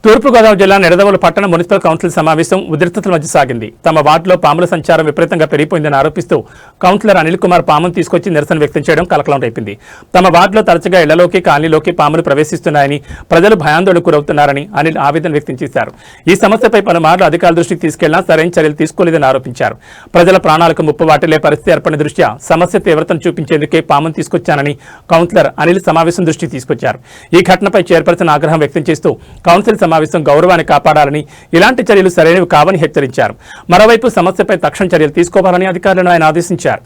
తూర్పుగోదావరి జిల్లా నిడదవోలు పట్టణ municipal council సమావేశం ఉద్రిక్తతల మధ్య సాగింది. తమ వార్డులో పాముల సంచారం విపరీతంగా పెరిగిపోయిందని ఆరోపిస్తూ కౌన్సిలర్ అనిల్ కుమార్ పామును తీసుకొచ్చి నిరసన వ్యక్తం చేయడం కలకలం రేపింది. తమ వార్డులో తరచుగా ఇళ్లలోకి కాలనీలోకి పాములు ప్రవేశిస్తున్నాయని, ప్రజలు భయాందోళనకు గురవుతున్నారని అనిల్ ఆవేదన వ్యక్తం చేశారు. ఈ సమస్యపై పలుమార్లు అధికారుల దృష్టికి తీసుకెళ్లినా సరైన చర్యలు తీసుకోలేదని ఆరోపించారు. ప్రజల ప్రాణాలకు ముప్పు వాటిల్లే పరిస్థితి ఏర్పడిన దృష్ట్యా సమస్య తీవ్రతను చూపించేందుకే పామును తీసుకొచ్చానని కౌన్సిలర్ అనిల్ సమావేశం దృష్టికి తీసుకొచ్చారు. ఈ ఘటనపై చైర్పర్సన్ ఆగ్రహం వ్యక్తం చేస్తూ కౌన్సిల్ సమావేశం గౌరవాన్ని కాపాడాలని, ఇలాంటి చర్యలు సరైనవి కావని హెచ్చరించారు. మరోవైపు సమస్యపై తక్షణ చర్యలు తీసుకోవాలని అధికారులను ఆయన ఆదేశించారు.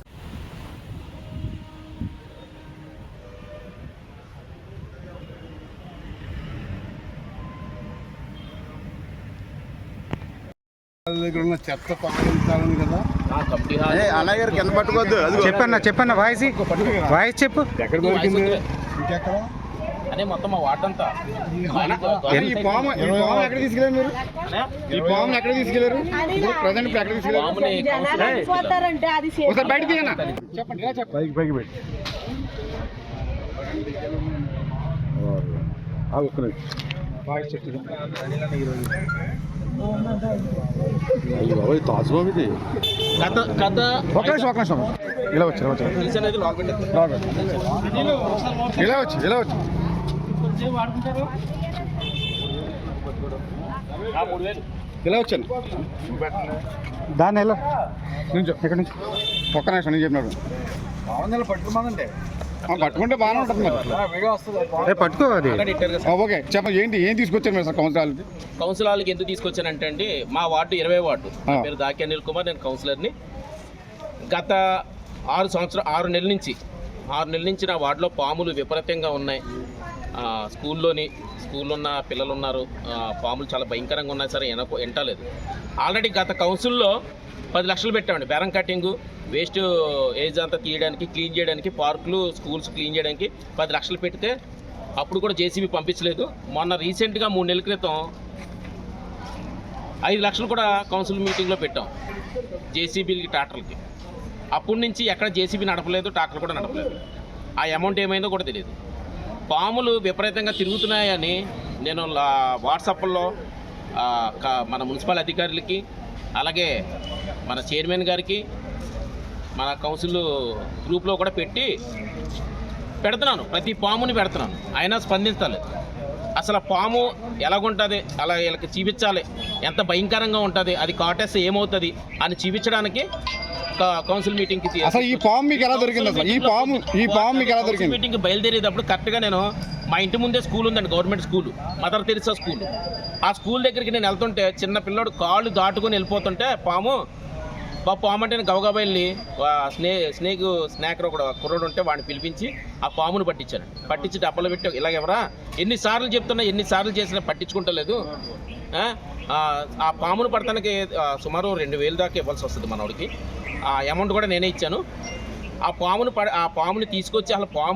చెప్పన్న వాయిస్ చెప్పు. అదే మొత్తం మా వాటంతా ఈ పాము ఎక్కడ తీసుకెళ్ళారు మీరు? ఈ పాము ఎక్కడ తీసుకెళ్ళారు? ప్రజెంట్ ఎక్కడ తీసుకెళ్ళారు? ఒకసారి బయట దిగనా చెప్పండి. ఇలా చెప్పండి. పైకి పెట్టి తాజుబాబు ఇలా వచ్చి ఇలా వచ్చి ఇలా వచ్చాను దాన్ని ఎలా నుంచి ఇక్కడ నుంచి ఒక్క నిమిషం నేను చెప్పినాడు పట్టుకోమంటే పట్టుకుంటే బాగానే ఉంటుంది మరి పట్టుకో అది. ఓకే చెప్పండి, ఏంటి ఏం తీసుకొచ్చారు మీరు కౌన్సిల్ హాల్కి ఎందుకు తీసుకొచ్చానంటే అండి, మా వార్డు 20 వార్డు, పేరు దాకి అనిల్ కుమార్, నేను కౌన్సిలర్ని. గత 6 నెలల నుంచి నా వార్డులో పాములు విపరీతంగా ఉన్నాయి. స్కూల్లో ఉన్న పిల్లలు ఉన్నారు, పాములు చాలా భయంకరంగా ఉన్నాయి. సరే ఎంటలేదు. ఆల్రెడీ గత కౌన్సిల్లో 10 లక్షలు పెట్టామండి. బేరం కటింగు, వేస్ట్ ఏజ్ అంతా తీయడానికి, క్లీన్ చేయడానికి, పార్కులు స్కూల్స్ క్లీన్ చేయడానికి 10 లక్షలు పెడితే అప్పుడు కూడా జేసీబీ పంపించలేదు. మొన్న రీసెంట్గా 3 నెలల క్రితం 5 లక్షలు కూడా కౌన్సిల్ మీటింగ్లో పెట్టాం జేసీబీలకి, ట్రాక్టర్లకి. అప్పటి నుంచి ఎక్కడ జేసీబీ నడపలేదు, ట్రాక్టర్ కూడా నడపలేదు. ఆ అమౌంట్ ఏమైందో కూడా తెలియదు. పాములు విపరీతంగా తిరుగుతున్నాయని నేను వాట్సాప్లో మన మున్సిపల్ అధికారులకి, అలాగే మన చైర్మన్ గారికి, మన కౌన్సిల్ గ్రూప్లో కూడా పెడుతున్నాను. ప్రతి పాముని పెడుతున్నాను, అయినా స్పందించలేదు. అసలు పాము ఎలాగుంటుంది, అలా వీళ్ళకి చూపించాలి, ఎంత భయంకరంగా ఉంటుంది, అది కాటేస్తే ఏమవుతుంది అని చూపించడానికి కౌన్సిల్ మీటింగ్కి మీటింగ్కి బయలుదేరేటప్పుడు కరెక్ట్గా నేను మా ఇంటి ముందే స్కూల్ ఉందండి, government school, mother Teresa school. ఆ స్కూల్ దగ్గరికి నేను వెళ్తుంటే చిన్న పిల్లోడు కాళ్ళు దాటుకొని వెళ్ళిపోతుంటే పాము అంటే నేను గబగబా వెళ్ళి స్నేకర్ ఒక కుర్రోడు ఉంటే వాడిని పిలిపించి ఆ పామును పట్టించి డబ్బలు పెట్టి ఇలాగెవరా ఎన్నిసార్లు చెప్తున్నా, ఎన్నిసార్లు చేసినా పట్టించుకుంటలేదు. ఆ పామును పడటానికి సుమారు 2,000 దాకా ఇవ్వాల్సి వస్తుంది మనోడికి. ఆ అమౌంట్ కూడా నేనే ఇచ్చాను. ఆ పాముని తీసుకొచ్చి అసలు పాము